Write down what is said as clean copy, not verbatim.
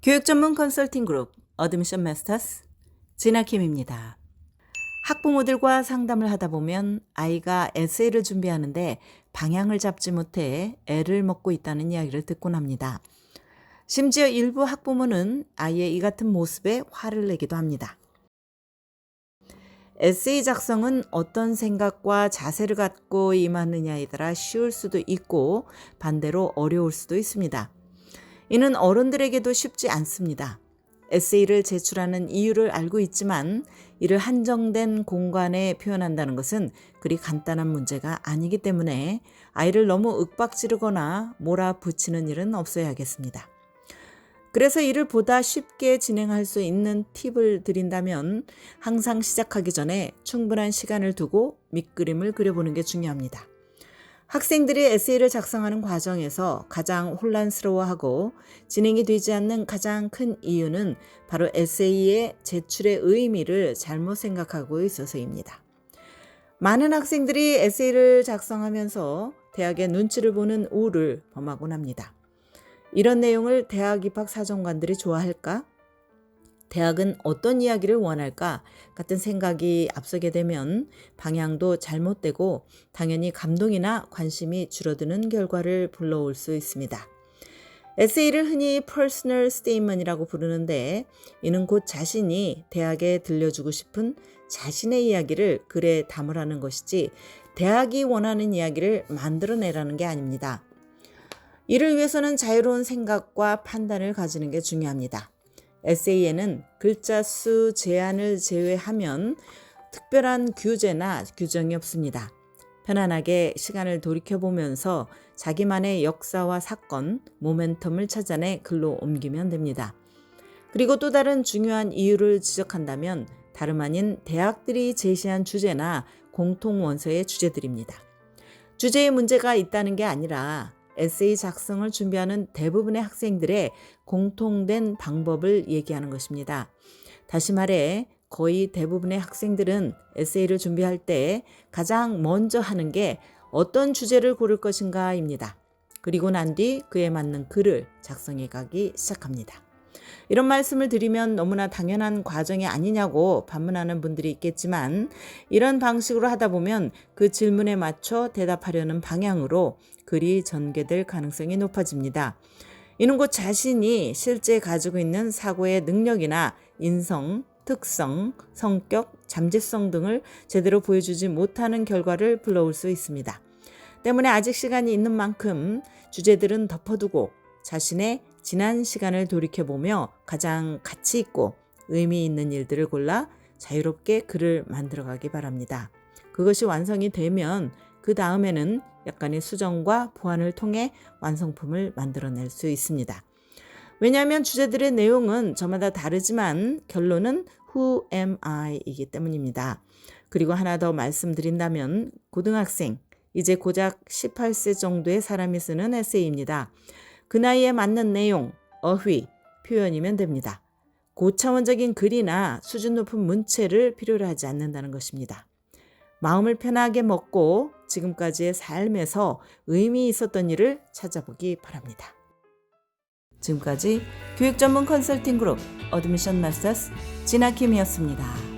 교육 전문 컨설팅 그룹 어드미션 마스터스 진아킴입니다. 학부모들과 상담을 하다 보면 아이가 에세이를 준비하는데 방향을 잡지 못해 애를 먹고 있다는 이야기를 듣곤 합니다. 심지어 일부 학부모는 아이의 이 같은 모습에 화를 내기도 합니다. 에세이 작성은 어떤 생각과 자세를 갖고 임하느냐에 따라 쉬울 수도 있고 반대로 어려울 수도 있습니다. 이는 어른들에게도 쉽지 않습니다. 에세이를 제출하는 이유를 알고 있지만 이를 한정된 공간에 표현한다는 것은 그리 간단한 문제가 아니기 때문에 아이를 너무 윽박지르거나 몰아붙이는 일은 없어야겠습니다. 그래서 이를 보다 쉽게 진행할 수 있는 팁을 드린다면 항상 시작하기 전에 충분한 시간을 두고 밑그림을 그려보는 게 중요합니다. 학생들이 에세이를 작성하는 과정에서 가장 혼란스러워하고 진행이 되지 않는 가장 큰 이유는 바로 에세이의 제출의 의미를 잘못 생각하고 있어서입니다. 많은 학생들이 에세이를 작성하면서 대학의 눈치를 보는 우를 범하곤 합니다. 이런 내용을 대학 입학 사정관들이 좋아할까? 대학은 어떤 이야기를 원할까? 같은 생각이 앞서게 되면 방향도 잘못되고 당연히 감동이나 관심이 줄어드는 결과를 불러올 수 있습니다. 에세이를 흔히 personal statement이라고 부르는데 이는 곧 자신이 대학에 들려주고 싶은 자신의 이야기를 글에 담으라는 것이지 대학이 원하는 이야기를 만들어내라는 게 아닙니다. 이를 위해서는 자유로운 생각과 판단을 가지는 게 중요합니다. 에세이에는 글자 수 제한을 제외하면 특별한 규제나 규정이 없습니다. 편안하게 시간을 돌이켜보면서 자기만의 역사와 사건, 모멘텀을 찾아내 글로 옮기면 됩니다. 그리고 또 다른 중요한 이유를 지적한다면 다름 아닌 대학들이 제시한 주제나 공통 원서의 주제들입니다. 주제에 문제가 있다는 게 아니라 에세이 작성을 준비하는 대부분의 학생들의 공통된 방법을 얘기하는 것입니다. 다시 말해 거의 대부분의 학생들은 에세이를 준비할 때 가장 먼저 하는 게 어떤 주제를 고를 것인가입니다. 그리고 난 뒤 그에 맞는 글을 작성해 가기 시작합니다. 이런 말씀을 드리면 너무나 당연한 과정이 아니냐고 반문하는 분들이 있겠지만 이런 방식으로 하다 보면 그 질문에 맞춰 대답하려는 방향으로 글이 전개될 가능성이 높아집니다. 이는 곧 자신이 실제 가지고 있는 사고의 능력이나 인성, 특성, 성격, 잠재성 등을 제대로 보여주지 못하는 결과를 불러올 수 있습니다. 때문에 아직 시간이 있는 만큼 주제들은 덮어두고 자신의 지난 시간을 돌이켜보며 가장 가치 있고 의미 있는 일들을 골라 자유롭게 글을 만들어가기 바랍니다. 그것이 완성이 되면 그 다음에는 약간의 수정과 보완을 통해 완성품을 만들어낼 수 있습니다. 왜냐하면 주제들의 내용은 저마다 다르지만 결론은 Who am I? 이기 때문입니다. 그리고 하나 더 말씀드린다면 고등학생, 이제 고작 18세 정도의 사람이 쓰는 에세이입니다. 그 나이에 맞는 내용, 어휘, 표현이면 됩니다. 고차원적인 글이나 수준 높은 문체를 필요로 하지 않는다는 것입니다. 마음을 편하게 먹고 지금까지의 삶에서 의미 있었던 일을 찾아보기 바랍니다. 지금까지 교육 전문 컨설팅 그룹 어드미션 마스터스 진아킴이었습니다.